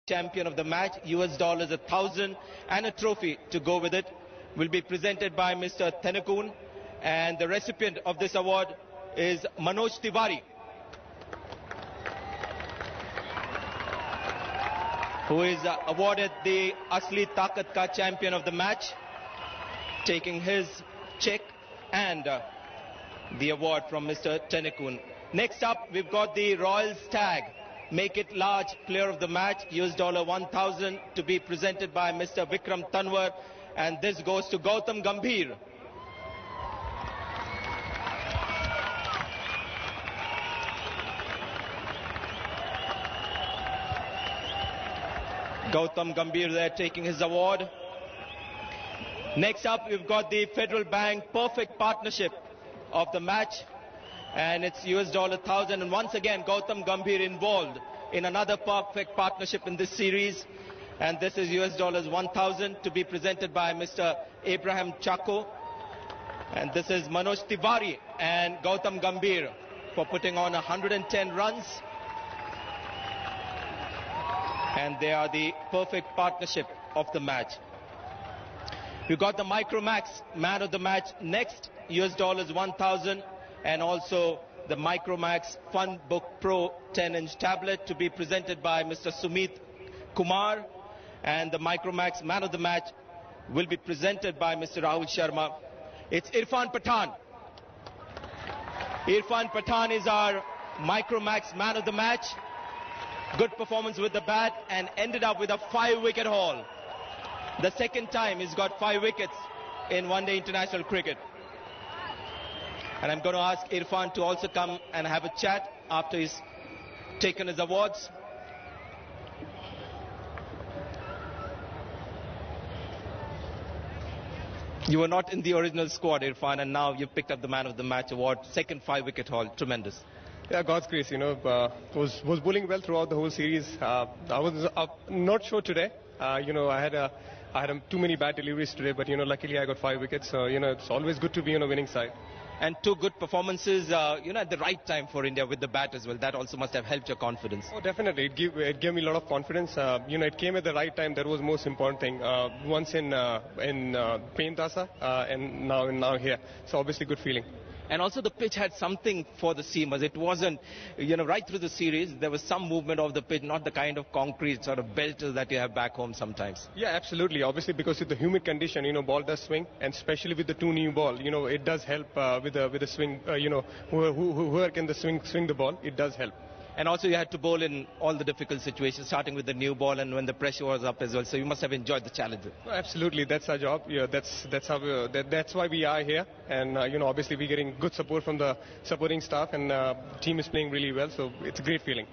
champion of the match, US dollars 1,000 and a trophy to go with it, will be presented by Mr. Thennakoon, and the recipient of this award is Manoj Tiwari, who is awarded the Asli Takat Ka champion of the match, taking his check and the award from Mr. Thennakoon. Next up, we've got the Royals tag, Make It Large player of the match, US dollar 1,000 to be presented by Mr. Vikram Tanwar, and this goes to Gautam Gambhir. Gautam Gambhir there taking his award. Next up, we've got the Federal Bank Perfect Partnership of the match, and it's US dollar 1,000, and once again Gautam Gambhir involved in another perfect partnership in this series, and this is US dollars 1,000 to be presented by Mr. Abraham Chako, and this is Manoj Tiwari and Gautam Gambhir for putting on 110 runs, and they are the perfect partnership of the match. We've got the Micromax man of the match next, US dollars 1,000, and also the Micromax Fun Book Pro 10-inch tablet to be presented by Mr. Sumit Kumar, and the Micromax man of the match will be presented by Mr. Rahul Sharma. It's Irfan Pathan. Irfan Pathan is our Micromax man of the match. Good performance with the bat and ended up with a 5-wicket haul. The second time he's got 5 wickets in one-day international cricket. And I'm going to ask Irfan to also come and have a chat after he's taken his awards. You were not in the original squad, Irfan, and now you've picked up the Man of the Match award. Second 5-wicket haul. Tremendous. Yeah, God's grace, was bowling well throughout the whole series. I was not sure today. I had too many bad deliveries today, but luckily I got 5 wickets. So it's always good to be on a winning side. And 2 good performances, at the right time for India with the bat as well. That also must have helped your confidence. Oh, definitely. It gave me a lot of confidence. It came at the right time. That was the most important thing. Once in Paintasa and now here. So obviously good feeling. And also the pitch had something for the seamers. It wasn't, right through the series, there was some movement of the pitch, not the kind of concrete sort of belters that you have back home sometimes. Yeah, absolutely. Obviously, because of the humid condition, ball does swing, and especially with the 2 new ball, it does help with the swing. Whoever can swing the ball, it does help. And also you had to bowl in all the difficult situations, starting with the new ball and when the pressure was up as well. So you must have enjoyed the challenge. No, absolutely, that's our job. Yeah, that's why we are here. And obviously we're getting good support from the supporting staff, and the team is playing really well. So it's a great feeling.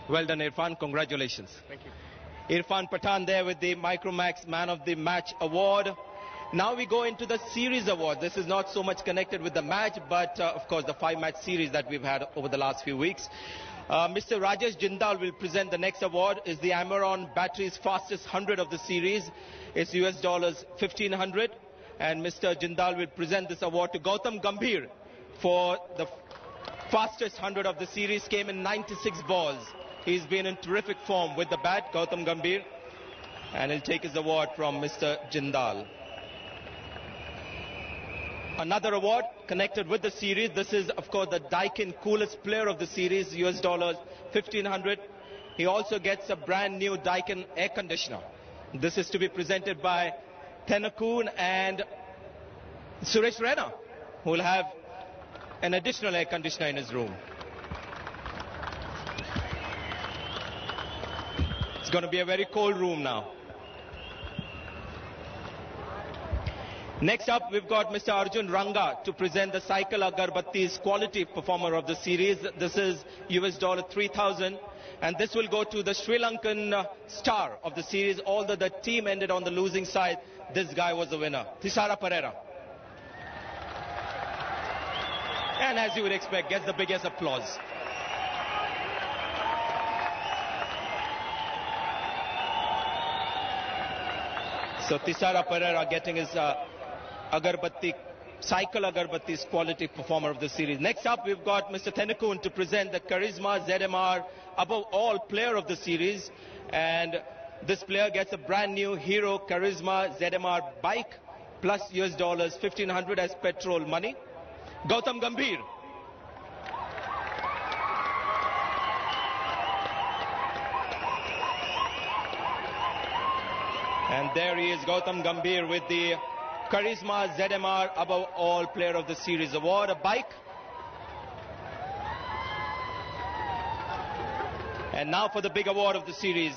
Well done, Irfan. Congratulations. Thank you. Irfan Pathan there with the Micromax Man of the Match award. Now we go into the series award. This is not so much connected with the match, but of course the 5-match series that we've had over the last few weeks. Mr. Rajesh Jindal will present the next award. Is the Amaron battery's fastest 100 of the series. It's US dollars 1,500. And Mr. Jindal will present this award to Gautam Gambhir for the fastest 100 of the series. Came in 96 balls. He's been in terrific form with the bat, Gautam Gambhir. And he'll take his award from Mr. Jindal. Another award connected with the series. This is, of course, the Daikin coolest player of the series, US dollars 1,500. He also gets a brand new Daikin air conditioner. This is to be presented by Thennakoon and Suresh Raina, who will have an additional air conditioner in his room. It's going to be a very cold room now. Next up, we've got Mr. Arjun Ranga to present the Cycle Agarbatti's quality performer of the series. This is US dollar 3,000, and this will go to the Sri Lankan star of the series. Although the team ended on the losing side, this guy was the winner, Thisara Perera. And as you would expect, gets the biggest applause. So Thisara Perera getting his Cycle Agarbatti's quality performer of the series. Next up, we've got Mr. Thennakoon to present the Charisma ZMR above all player of the series. And This player gets a brand new Hero Charisma ZMR bike plus US dollars 1500 as petrol money. Gautam Gambhir. And there he is, Gautam Gambhir, with the Charisma ZMR Above All Player of the Series award, a bike. And now for the big award of the series.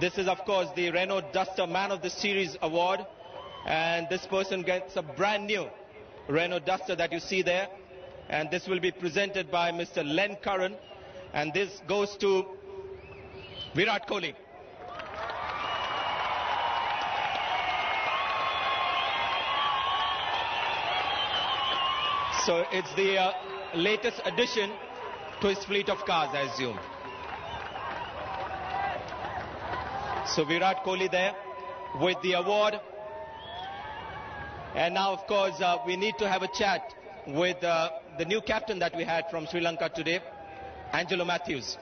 This is, of course, the Renault Duster Man of the Series award. And this person gets a brand new Renault Duster that you see there. And this will be presented by Mr. Len Curran. And this goes to Virat Kohli. So it's the latest addition to his fleet of cars, I assume. So Virat Kohli there with the award. And now, of course, we need to have a chat with the new captain that we had from Sri Lanka today, Angelo Matthews.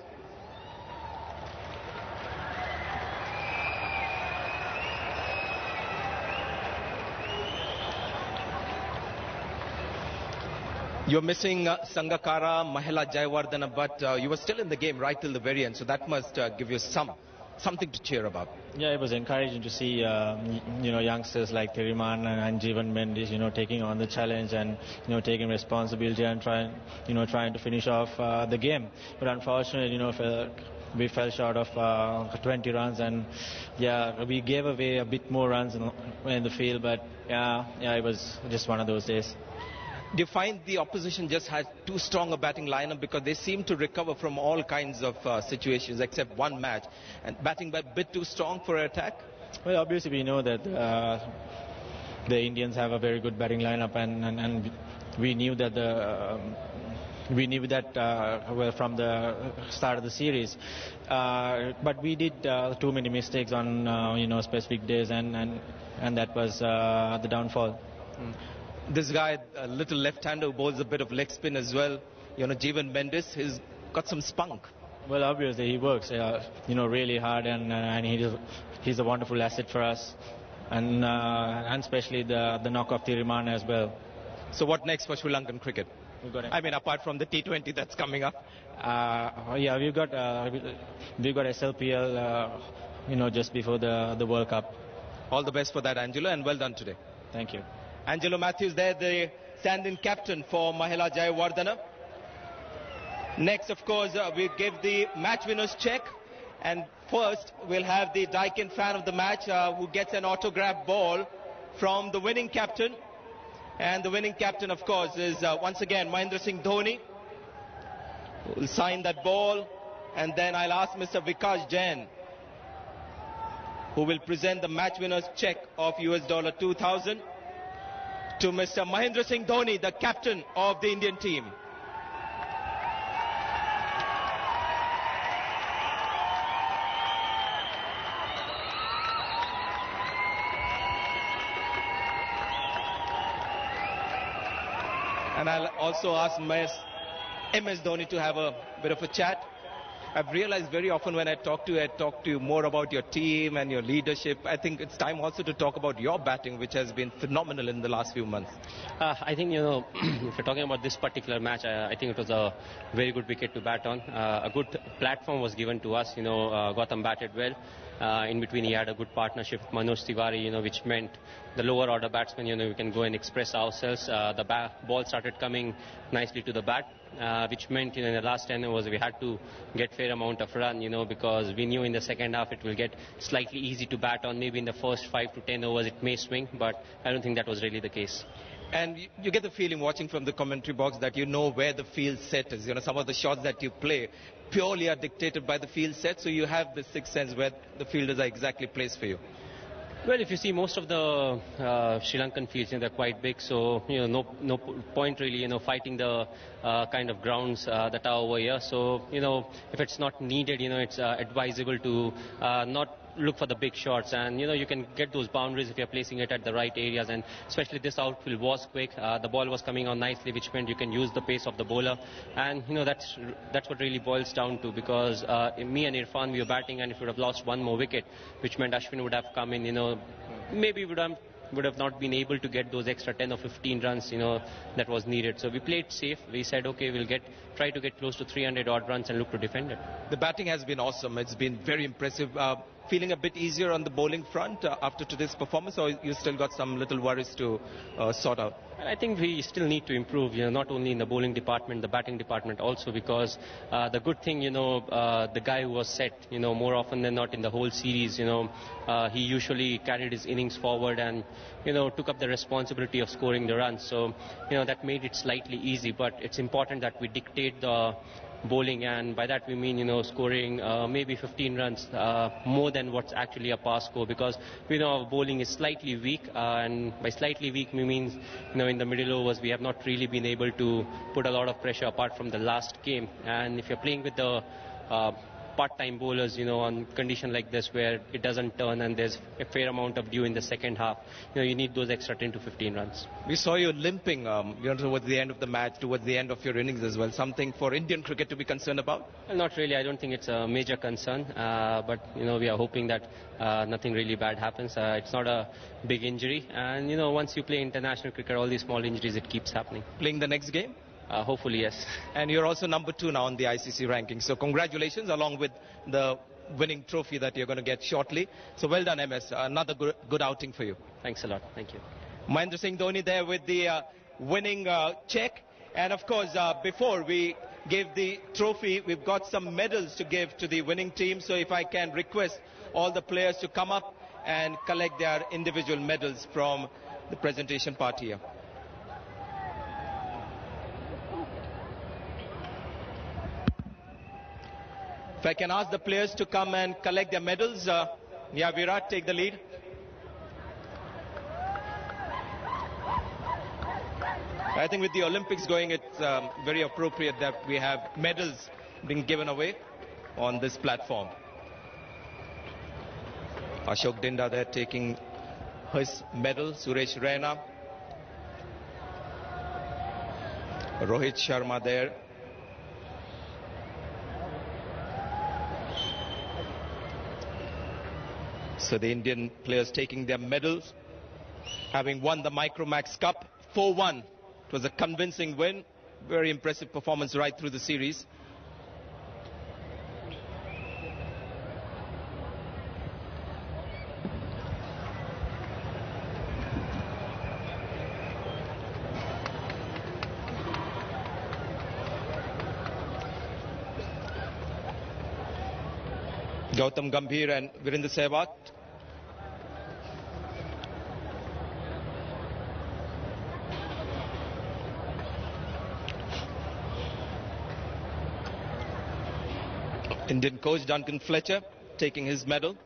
You're missing Sangakkara, Mahela Jayawardena, but you were still in the game right till the very end, so that must give you something to cheer about. Yeah, it was encouraging to see youngsters like Thirimanne and Jeevan Mendes, taking on the challenge and taking responsibility and trying to finish off the game. But unfortunately, we fell short of 20 runs, and we gave away a bit more runs in the field. But it was just one of those days. Do you find the opposition just has too strong a batting lineup, because they seem to recover from all kinds of situations except one match, and batting a bit too strong for an attack? Well, obviously we know that the Indians have a very good batting lineup, and we knew that from the start of the series. But we did too many mistakes on specific days, and that was the downfall. This guy, a little left-hander who bowls a bit of leg spin as well, Jeevan Mendes, he's got some spunk. Well, obviously he works, really hard, and he's a wonderful asset for us, and especially the knock of Thirimanne as well. So what next for Sri Lankan cricket? I mean, apart from the T20 that's coming up. We've got SLPL, just before the World Cup. All the best for that, Angelo, and well done today. Thank you. Angelo Matthews there, the stand-in captain for Mahela Jayawardena. Next, of course, we give the match winners check. And first, we'll have the Daikin fan of the match who gets an autograph ball from the winning captain. And the winning captain, of course, is once again Mahendra Singh Dhoni, who will sign that ball. And then I'll ask Mr. Vikas Jain, who will present the match winners check of US dollar 2,000 to Mr. Mahendra Singh Dhoni, the captain of the Indian team. And I'll also ask MS Dhoni to have a bit of a chat. I've realized very often when I talk to you more about your team and your leadership. I think it's time also to talk about your batting, which has been phenomenal in the last few months. I think, if you're talking about this particular match, I think it was a very good wicket to bat on. A good platform was given to us. Gautam batted well. In between, he had a good partnership with Manoj Tiwari, which meant the lower order batsmen, we can go and express ourselves. The ball started coming nicely to the bat, which meant, in the last 10 overs, we had to get fair amount of run, because we knew in the second half it will get slightly easy to bat on. Maybe in the first 5 to 10 overs it may swing, but I don't think that was really the case. And you get the feeling watching from the commentary box that you know where the field set is. Some of the shots that you play purely are dictated by the field set, so you have the sixth sense where the fielders are exactly placed for you. Well, if you see most of the Sri Lankan fields, they're quite big, so no point really, fighting the kind of grounds that are over here. So if it's not needed, it's advisable to not look for the big shots, and you can get those boundaries if you're placing it at the right areas. And especially this outfield was quick. The ball was coming on nicely, which meant you can use the pace of the bowler. And that's what really boils down to, because me and Irfan, we were batting, and if we would have lost one more wicket, which meant Ashwin would have come in, maybe would have not been able to get those extra 10 or 15 runs, that was needed. So we played safe. We said, okay, we'll try to get close to 300 odd runs and look to defend it. The batting has been awesome. It's been very impressive. Feeling a bit easier on the bowling front after today's performance, or you still got some little worries to sort out? I think we still need to improve, not only in the bowling department, the batting department also, because the good thing, the guy who was set, more often than not in the whole series, he usually carried his innings forward and, took up the responsibility of scoring the runs. So, that made it slightly easy, but it's important that we dictate the bowling, and by that we mean scoring maybe 15 runs more than what's actually a past score, because we know our bowling is slightly weak, and by slightly weak we mean in the middle overs we have not really been able to put a lot of pressure apart from the last game. And if you're playing with the part-time bowlers, on condition like this where it doesn't turn and there's a fair amount of dew in the second half, you need those extra 10 to 15 runs. We saw you limping towards the end of the match, towards the end of your innings as well. Something for Indian cricket to be concerned about? Well, not really. I don't think it's a major concern, but we are hoping that nothing really bad happens. It's not a big injury, and once you play international cricket, all these small injuries, it keeps happening. Playing the next game? Hopefully, yes. And you're also number 2 now on the ICC ranking. So congratulations, along with the winning trophy that you're going to get shortly. So well done, MS. Another good outing for you. Thanks a lot. Thank you. Mahendra Singh Dhoni there with the winning check. And of course, before we give the trophy, we've got some medals to give to the winning team. So if I can request all the players to come up and collect their individual medals from the presentation part here. If I can ask the players to come and collect their medals. Yeah, Virat, take the lead. I think with the Olympics going, it's very appropriate that we have medals being given away on this platform. Ashok Dinda there taking his medal. Suresh Raina. Rohit Sharma there. So the Indian players taking their medals, having won the Micromax Cup 4-1. It was a convincing win, very impressive performance right through the series. Gautam Gambhir and Virendra Sehwag. Indian coach Duncan Fletcher taking his medal.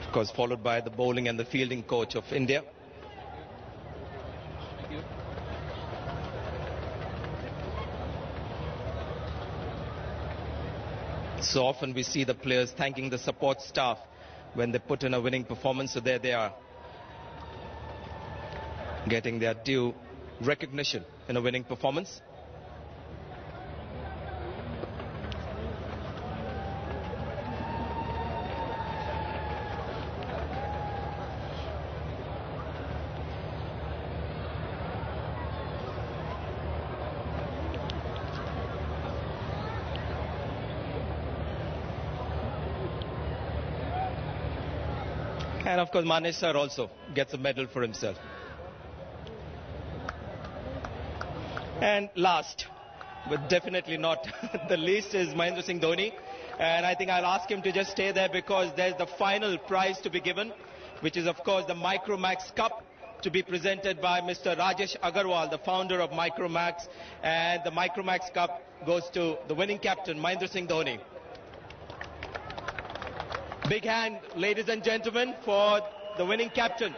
Of course, followed by the bowling and the fielding coach of India. So often we see the players thanking the support staff when they put in a winning performance. So there they are, getting their due recognition in a winning performance. And of course, Manesh sir also gets a medal for himself. And last, but definitely not the least, is Mahendra Singh Dhoni. And I think I'll ask him to just stay there because there's the final prize to be given, which is of course the Micromax Cup, to be presented by Mr. Rajesh Agarwal, the founder of Micromax. And the Micromax Cup goes to the winning captain, Mahendra Singh Dhoni. Big hand, ladies and gentlemen, for the winning captain.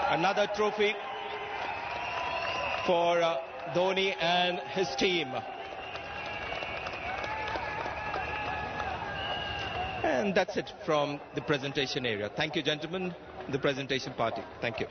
Another trophy for Dhoni and his team. And that's it from the presentation area. Thank you, gentlemen, the presentation party. Thank you.